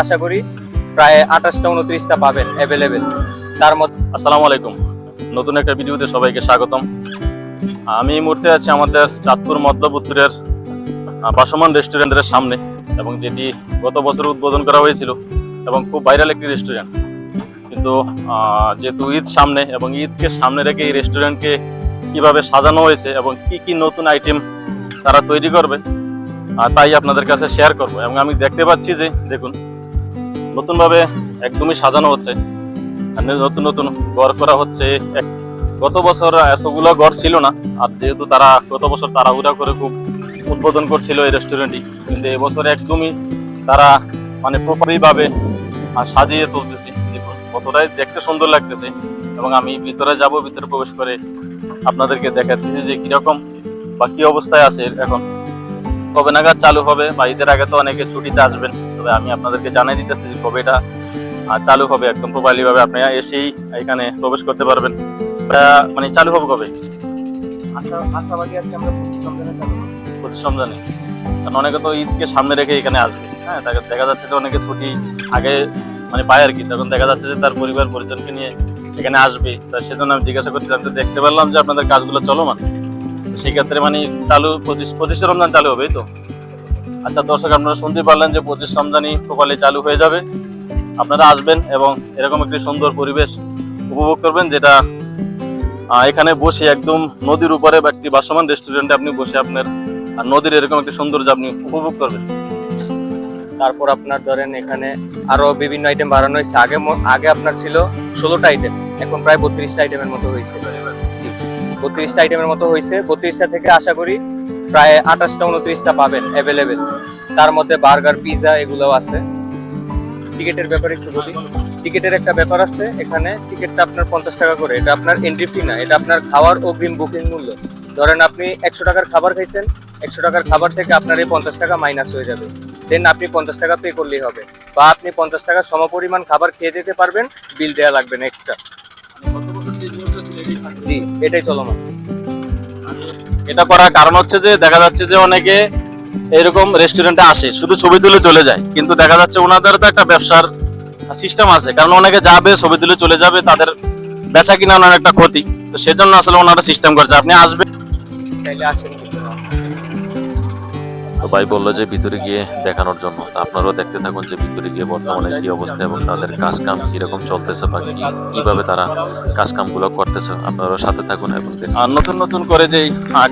আশা করি প্রায় 28টা 29টা পাবেন অ্যাভেলেবেল। তার মধ্যে আসসালামু আলাইকুম, নতুন একটা ভিডিওতে সবাইকে স্বাগতম। আমি এই মুহূর্তে আছি আমাদের চাঁদপুর মতলব উত্তরের ভাসমান রেস্টুরেন্টের সামনে, এবং যেটি গত বছর উদ্বোধন করা হয়েছিল এবং খুব ভাইরাল একটি রেস্টুরেন্ট। কিন্তু যেহেতু ঈদ সামনে এবং ঈদকে সামনে রেখে এই রেস্টুরেন্টকে কিভাবে সাজানো হয়েছে এবং কি কি নতুন আইটেম তারা তৈরি করবে তাই আপনাদের কাছে শেয়ার করব। এবং আমি দেখতে পাচ্ছি যে দেখুন, নতুনভাবে একদমই সাজানো হচ্ছে, নতুন নতুন ঘর করা হচ্ছে। গত বছর এতগুলো ঘর ছিল না, আর যেহেতু তারা গত বছর তাড়াহুড়া করে খুব উদ্বোধন করছিল এই রেস্টুরেন্টটি, কিন্তু এবছর একদমই তারা মানে প্রপারলি ভাবে সাজিয়ে তুলতেছি। দেখুন কতটাই দেখতে সুন্দর লাগতেছে, এবং আমি ভিতরে যাব, ভিতরে প্রবেশ করে আপনাদেরকে দেখাতেছি যে কিরকম বা কি অবস্থায় আছে এখন, কবে নাগাদ চালু হবে, বা ঈদের আগে তো অনেকে ছুটিতে আসবেন। তবে আমি আপনাদেরকে জানাই দিতেছি যে কবে এটা চালু হবে, একদম প্রপারলি ভাবে আপনারা এসেই এখানে প্রবেশ করতে পারবেন। মানে চালু হবে কবে? আশাবাদী আছি আমরা 25 রমজানে চালু করব। 25 রমজানে, কারণ অনেকে তো ঈদকে সামনে রেখে এখানে আসবে। হ্যাঁ, দেখা যাচ্ছে যে অনেকে ছুটি আগে মানে পায় আর কি, তখন দেখা যাচ্ছে যে তার পরিবার পরিজনকে নিয়ে এখানে আসবে। তো সেজন্য আমি জিজ্ঞাসা করতে দেখতে পারলাম যে আপনাদের কাজগুলো চলমান। সেক্ষেত্রে মানে চালু 25 রমজান চালু হবে, এই তো? আচ্ছা দর্শক, আপনারা শুনতে পারলেন যে 25 রমজানই প্রপারলি চালু হয়ে যাবে। আপনারা আসবেন এবং এরকম একটি সুন্দর পরিবেশ উপভোগ করবেন, যেটা এখানে বসে একদম নদীর উপরে বা একটি ভাসমান রেস্টুরেন্টে আপনি বসে আপনার নদীর এরকম একটি সৌন্দর্য আপনি উপভোগ করবেন। তারপর আপনার ধরেন এখানে আরো বিভিন্ন আইটেম বাড়ানো হয়েছে। আগে আপনার ছিল 16টা আইটেম, এখন প্রায় 32টা আইটেমের মতো হয়েছে। জি, 32টা আইটেমের মতো হয়েছে। 32টা থেকে আশা করি প্রায় 28টা 29টা পাবেন অ্যাভেলেবেল। তার মধ্যে বার্গার, পিৎজা এগুলোও আছে। টিকিটের ব্যাপারে একটু বলি। টিকিটের একটা ব্যাপার আছে এখানে। টিকিটটা আপনার 50 টাকা করে। এটা আপনার এন্ট্রি ফি না, এটা আপনার খাওয়ার অগ্রিম বুকিং মূল্য। ধরেন আপনি 100 টাকার খাবার খাইছেন, 100 টাকার খাবার থেকে আপনার এই 50 টাকা মাইনাস হয়ে যাবে। দেন আপনি 50 টাকা পে করলেই হবে, বা আপনি 50 টাকা সমপরিমাণ খাবার খেয়ে যেতে পারবেন, বিল দেওয়া লাগবে না এক্সট্রা। জি, এটাই চলমান। এটা করার কারণ হচ্ছে যে দেখা যাচ্ছে যে অনেকে এরকম রেস্টুরেন্টে আসে শুধু ছবি তুলে চলে যায়, কিন্তু দেখা যাচ্ছে ওনাদের তো একটা ব্যবসার সিস্টেম আছে, কারণ অনেকে যাবে ছবি তুলে চলে যাবে, তাদের বেচা কিনা অনেক একটা ক্ষতি। তো সেজন্য আসলে ওনারা সিস্টেম করছে আপনি আসবেন। চাইলে আসেন। তো ভাই বললো যে ভিতরে গিয়ে দেখানোর জন্য, তো আপনারাও দেখতে থাকুন যে ভিতরে গিয়ে বর্তমানে কি অবস্থা এবং তাদের কাজ কাম কিরকম চলতেছে বা কিভাবে তারা কাজ কাম গুলো করতেছে। আপনারাও সাথে থাকুন এবং নতুন নতুন করে যে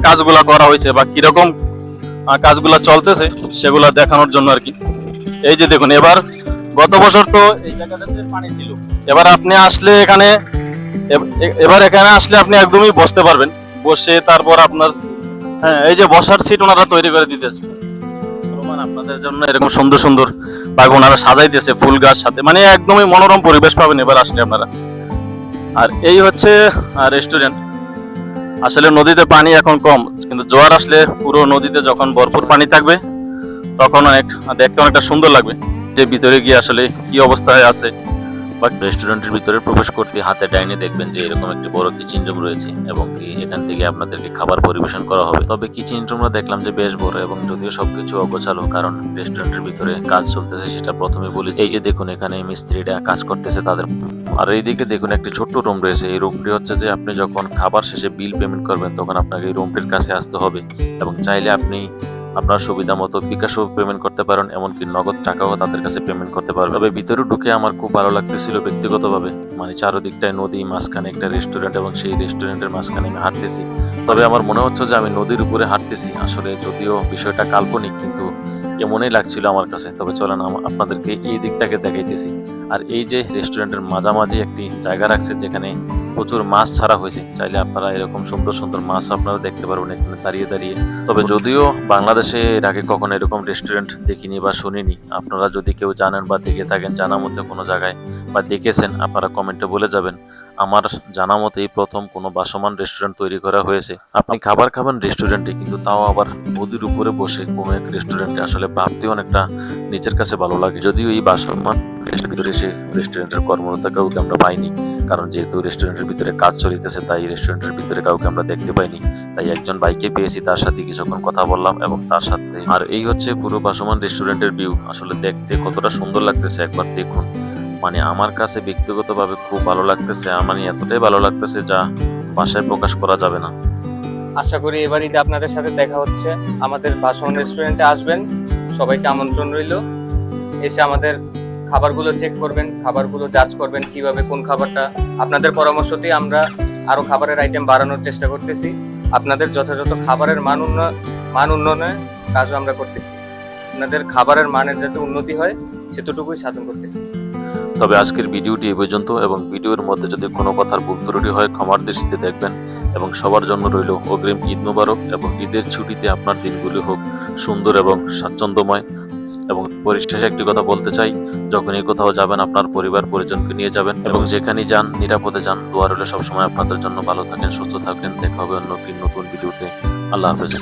কাজগুলা করা হয়েছে বা কিরকম কাজগুলা চলতেছে সেগুলা দেখানোর জন্য আর কি। এই যে দেখুন, এবার গত বছর তো এই জায়গাটাতে পানি ছিল, এবার আপনি আসলে এখানে এবার এখানে আসলে আপনি একদমই বসতে পারবেন। বসে তারপর আপনার এই যে বসার সিট ওনারা তৈরি করে দিতেছে আপনাদের জন্য, এরকম সুন্দর সুন্দর বাগ ওনারা সাজাইতেছে ফুল গাছ সাথে, মানে একদমই মনোরম পরিবেশ পাবেন এবার আসলে আপনারা। আর এই হচ্ছে রেস্টুরেন্ট। আসলে নদীতে পানি এখন কম, কিন্তু জোয়ার আসলে পুরো নদীতে যখন ভরপুর পানি থাকবে তখন দেখতে অনেকটা সুন্দর লাগবে। যে ভিতরে গিয়ে আসলে কি অবস্থায় আছে। বা রেস্টুরেন্টের ভিতরে প্রবেশ করতে হাতে ডাইনে দেখবেন যে এরকম একটি বড় কিচেন রুম রয়েছে, এবং কি এখান থেকে আপনাদেরকে খাবার পরিবেশন করা হবে। তবে কিচেন রুমটা দেখলাম যে বেশ বড়, এবং যদিও সবকিছু অগোছালো, কারণ রেস্টুরেন্টের ভিতরে কাজ চলতেছে সেটা প্রথমে বলি। এই যে দেখুন এখানে মিস্ত্রিরা কাজ করতেছে তাদের। আর এইদিকে দেখুন একটি ছোট্ট রুম রয়েছে। এই রুমটি হচ্ছে যে আপনি যখন খাবার শেষে বিল পেমেন্ট করবেন তখন আপনাকে এই রুমটির কাছে আসতে হবে, এবং চাইলে আপনি আপনার সুবিধা মতো বিকাশও পেমেন্ট করতে পারেন, এমনকি নগদ টাকাও তাদের কাছে পেমেন্ট করতে পারবেন। তবে ভিতরে ঢুকে আমার খুব ভালো লাগতেছিল ব্যক্তিগতভাবে, মানে চারদিকটায় নদী, মাঝখানে একটা রেস্টুরেন্ট, এবং সেই রেস্টুরেন্টের মাঝখানে আমি হাঁটতেছি। তবে আমার মনে হচ্ছে যে আমি নদীর উপরে হাঁটতেছি, আসলে যদিও বিষয়টা কাল্পনিক, কিন্তু এমনই লাগছিল আমার কাছে। তবে চলেন আপনাদেরকে এই দিকটাকে দেখাইতেছি। আর এই যে রেস্টুরেন্টের মাঝামাঝি একটি জায়গা রাখছে যেখানে প্রচুর মাছ ছাড়া হয়েছে, চাইলে আপনারা এরকম সুন্দর সুন্দর মাছ আপনারা দেখতে পারবেন এখানে দাঁড়িয়ে দাঁড়িয়ে। তবে যদিও বাংলাদেশে এর আগে কখনো এরকম রেস্টুরেন্ট দেখিনি বা শুনিনি। আপনারা যদি কেউ জানেন বা দেখে থাকেন জানা মতে কোনো জায়গায় বা দেখেছেন, আপনারা কমেন্টে বলে যাবেন। আমার জানা মতে এই প্রথম কোনো ভাসমান রেস্টুরেন্ট তৈরি করা হয়েছে। আপনি খাবার খাবেন রেস্টুরেন্টে, কিন্তু তাও আবার নদীর উপরে বসে কোনো এক রেস্টুরেন্টে, আসলে ভাবতে অনেকটা নিজের কাছে ভালো লাগে। যদিও এই ভাসমান ভিতরে সে রেস্টুরেন্টের কর্মরত কাউকে আমরা পাইনি, কারণ যেহেতু রেস্টুরেন্টের ভিতরে কাজ চলিতেছে তাই রেস্টুরেন্টের ভিতরে কাউকে আমরা দেখতে পাইনি। তাই একজন বাইকে পেয়েছি, তার সাথে কিছুক্ষণ কথা বললাম এবং তার সাথে আর এই হচ্ছে পুরো ভাসমান রেস্টুরেন্টের ভিউ। আসলে দেখতে কতটা সুন্দর লাগতেছে একবার দেখুন। মানে আমার কাছে ব্যক্তিগতভাবে খুব ভালো লাগতেছে, মানে এতটাই ভালো লাগতেছে যা ভাষায় প্রকাশ করা যাবে না। আশা করি এবার ঈদে আপনাদের সাথে দেখা হচ্ছে। আমাদের ভাসমান রেস্টুরেন্টে আসবেন, সবাইকে আমন্ত্রণ রইল। এসে আমাদের খাবারগুলো চেক করবেন, খাবারগুলো জাজ করবেন কিভাবে কোন খাবারটা। আপনাদের পরামর্শতেই আমরা আরো খাবারের আইটেম বাড়ানোর চেষ্টা করতেছি। আপনাদের যথাযথ খাবারের মান উন্নয়নের কাজও আমরা করতেছি। আপনাদের খাবারের মানের যাতে উন্নতি হয় সেতটুকুই সাধন করতেছি। তবে আজকের ভিডিওটি এই পর্যন্ত, এবং ভিডিওর মধ্যে যদি কোনো কথার ভুল ত্রুটি হয় ক্ষমার দৃষ্টিতে দেখবেন। এবং সবার জন্য রইল অগ্রিম ঈদ মোবারক, এবং ঈদের ছুটিতে আপনার দিনগুলি হোক সুন্দর এবং স্বাচ্ছন্দ্যময়। এবং পরিশেষে একটি কথা বলতে চাই, যখনই কোথাও যাবেন আপনার পরিবার পরিজনকে নিয়ে যাবেন, এবং যেখানেই যান নিরাপদে যান। দোয়া রইল সবসময় আপনাদের জন্য। ভালো থাকেন, সুস্থ থাকেন। দেখা হবে অন্য একটি নতুন ভিডিওতে। আল্লাহ হাফেজ।